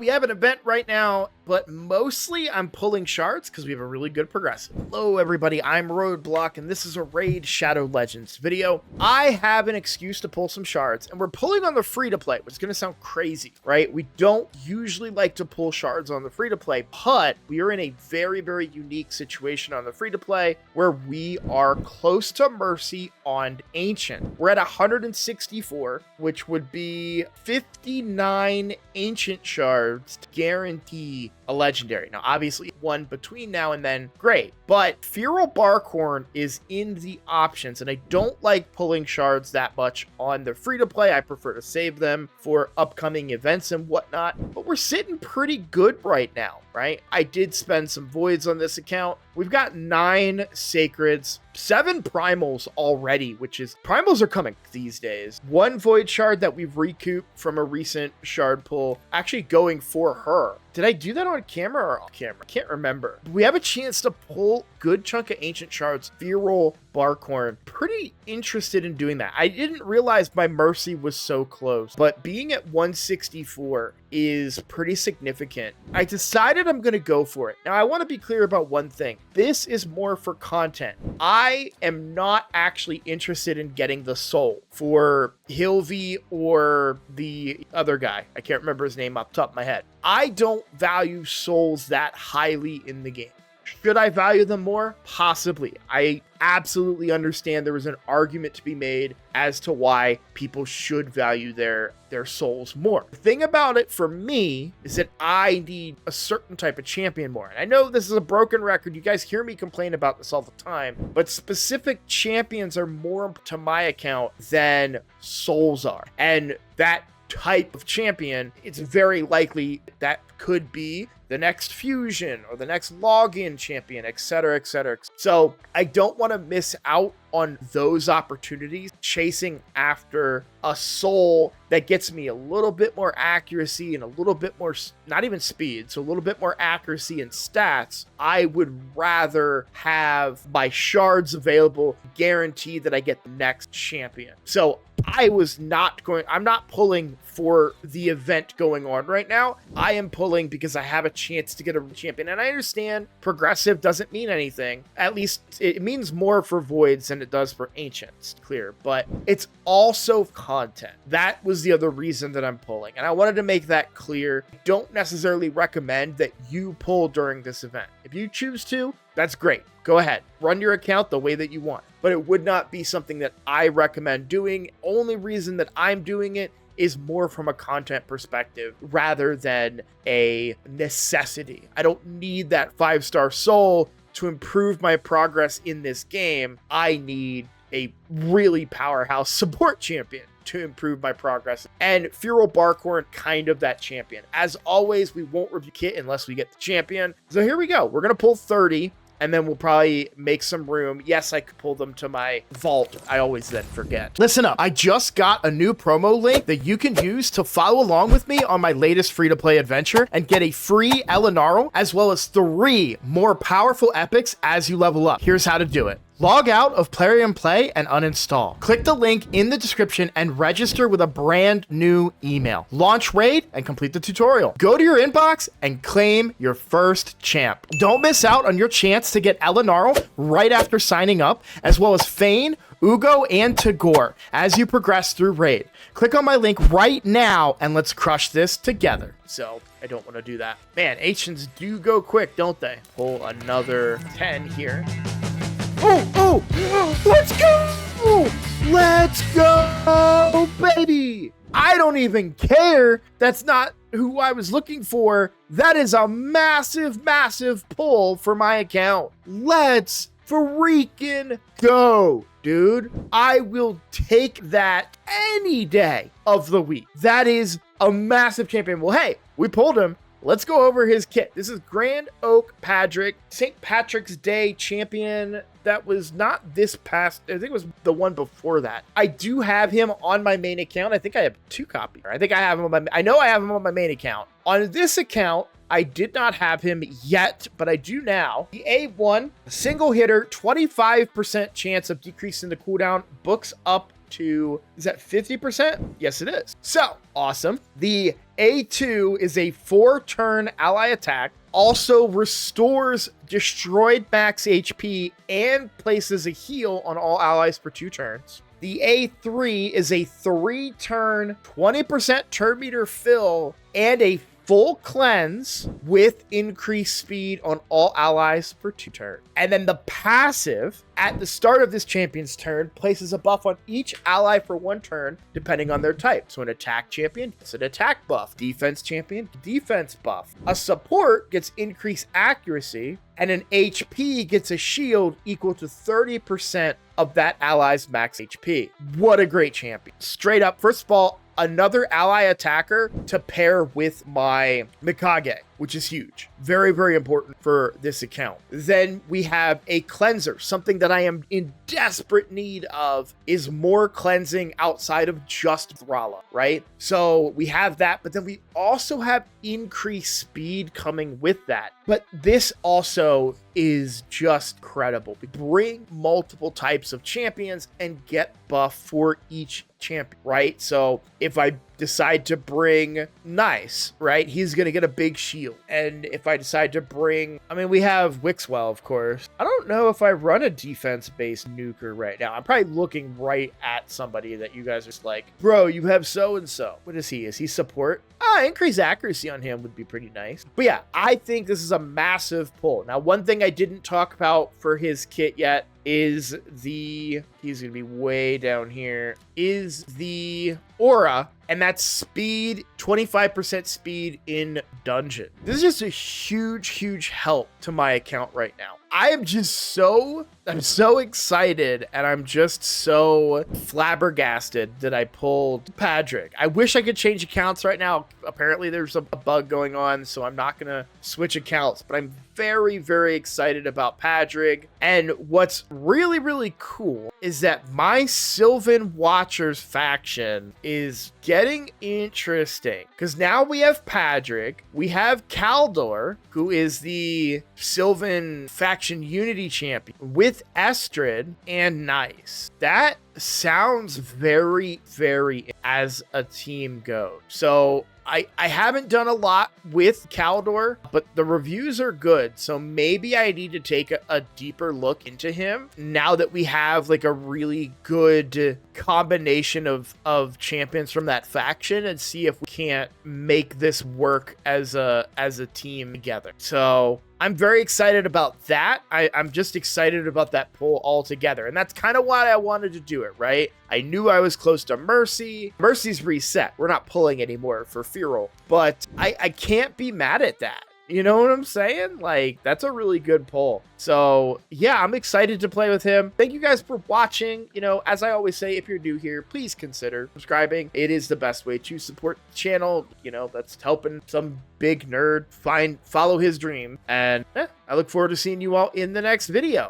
we have an event right now, but mostly I'm pulling shards because we have a really good progressive. Hello everybody, I'm Roadblock and this is a Raid Shadow Legends video. I have an excuse to pull some shards and we're pulling on the free-to-play, which is going to sound crazy, right? We don't usually like to pull shards on the free-to-play, but we are in a very, very unique situation on the free-to-play where we are close to Mercy on Ancient. We're at 164, which would be 59 Ancient Shards to guarantee a legendary. Now, obviously, one between now and then, great. But Feral Barkhorn is in the options, and I don't like pulling shards that much on the free-to-play. I prefer to save them for upcoming events and whatnot. But we're sitting pretty good right now, right? I did spend some voids on this account. We've got 9 sacreds, 7 primals already, which is primals are coming these days. 1 void shard that we've recouped from a recent shard pull, actually going for her. Did I do that on camera or off camera? I can't remember. We have a chance to pull good chunk of Ancient Shards, Feral Barkhorn. Pretty interested in doing that. I didn't realize my Mercy was so close, but being at 164 is pretty significant. I decided I'm going to go for it. Now, I want to be clear about one thing. This is more for content. I am not actually interested in getting the soul for Hilvy or the other guy. I can't remember his name off the top of my head. I don't value souls that highly in the game. Should I value them more? Possibly. I absolutely understand there was an argument to be made as to why people should value their souls more. The thing about it for me is that I need a certain type of champion more. And I know this is a broken record. You guys hear me complain about this all the time, but specific champions are more to my account than souls are. And that type of champion, it's very likely that could be the next fusion or the next login champion, etc., etc. So I don't want to miss out on those opportunities chasing after a soul that gets me a little bit more accuracy and a little bit more, not even speed, so a little bit more accuracy and stats. I would rather have my shards available, guarantee that I get the next champion. So I'm not pulling for the event going on right now. I am pulling because I have a chance to get a champion. And I understand progressive doesn't mean anything. At least it means more for voids than it does for ancients, clear. But it's also content. That was the other reason that I'm pulling. And I wanted to make that clear. I don't necessarily recommend that you pull during this event. If you choose to, that's great. Go ahead. Run your account the way that you want. But it would not be something that I recommend doing. Only reason that I'm doing it is more from a content perspective rather than a necessity. I don't need that 5-star soul to improve my progress in this game. I need a really powerhouse support champion to improve my progress. And Feral Barkhorn, kind of that champion. As always, we won't review kit unless we get the champion. So here we go. We're going to pull 30. And then we'll probably make some room. Yes, I could pull them to my vault. I always then forget. Listen up. I just got a new promo link that you can use to follow along with me on my latest free-to-play adventure and get a free Elenaril as well as 3 more powerful epics as you level up. Here's how to do it. Log out of Plarium Play and uninstall. Click the link in the description and register with a brand new email. Launch Raid and complete the tutorial. Go to your inbox and claim your first champ. Don't miss out on your chance to get Elenaril right after signing up, as well as Fayne, Uugo, and Tagoar as you progress through Raid. Click on my link right now and let's crush this together. So I don't want to do that. Man, Ancients do go quick, don't they? Pull another 10 here. Oh, let's go! Let's go, baby! I don't even care. That's not who I was looking for. That is a massive, massive pull for my account. Let's freaking go, dude. I will take that any day of the week. That is a massive champion. Well, hey, we pulled him. Let's go over his kit. This is Grand Oak Patrick, St. Patrick's Day champion. That was not this past, I think it was the one before that. I do have him on my main account. I think I have 2 copies. I think I have him on I know I have him on my main account. On this account, I did not have him yet, but I do now. The A1, single hitter, 25% chance of decreasing the cooldown, books up to, is that 50%? Yes, it is. So awesome. The A2 is a 4-turn ally attack, also restores destroyed max HP and places a heal on all allies for 2 turns. The A3 is a 3-turn, 20% turn meter fill and a full cleanse with increased speed on all allies for 2 turns. And then the passive at the start of this champion's turn places a buff on each ally for 1 turn, depending on their type. So an attack champion gets an attack buff, defense champion, defense buff. A support gets increased accuracy, and an HP gets a shield equal to 30% of that ally's max HP. What a great champion. Straight up, first of all, another ally attacker to pair with my Mikage, which is huge. Very, very important for this account. Then we have a cleanser. Something that I am in desperate need of is more cleansing outside of just Thrala, right? So we have that, but then we also have increased speed coming with that. But this also is just credible. We bring multiple types of champions and get buff for each champion, right? So if I decide to bring Nice, right, he's gonna get a big shield. And if I decide to bring, I mean, we have Wixwell, of course. I don't know if I run a defense-based nuker right now. I'm probably looking right at somebody that you guys are just like, bro, you have so-and-so. What is he? Is he support? Increased accuracy on him would be pretty nice. But yeah, I think this is a massive pull. Now, one thing I didn't talk about for his kit yet is he's gonna be way down here, is the aura, and that's speed, 25% speed in dungeon. This is just a huge help to my account right now. I'm so excited, and I'm just so flabbergasted that I pulled Patrick. I wish I could change accounts right now. Apparently there's a bug going on, so I'm not gonna switch accounts, but I'm very excited about Patrick. And what's really cool is that my Sylvan Watchers faction is getting interesting, because now we have Patrick, we have Kaldor, who is the Sylvan faction unity champion, with Estrid and Nice. That sounds very as a team goes. So I haven't done a lot with Kaldor, but the reviews are good. So maybe I need to take a deeper look into him now that we have like a really good combination of champions from that faction, and see if we can't make this work as a team together. So I'm very excited about that. I'm just excited about that pull altogether. And that's kind of why I wanted to do it, right? I knew I was close to Mercy. Mercy's reset. We're not pulling anymore for Feral. But I can't be mad at that. You know what I'm saying? Like, that's a really good pull. So yeah, I'm excited to play with him. Thank you guys for watching. You know, as I always say, if you're new here, please consider subscribing. It is the best way to support the channel. You know, that's helping some big nerd follow his dream. And I look forward to seeing you all in the next video.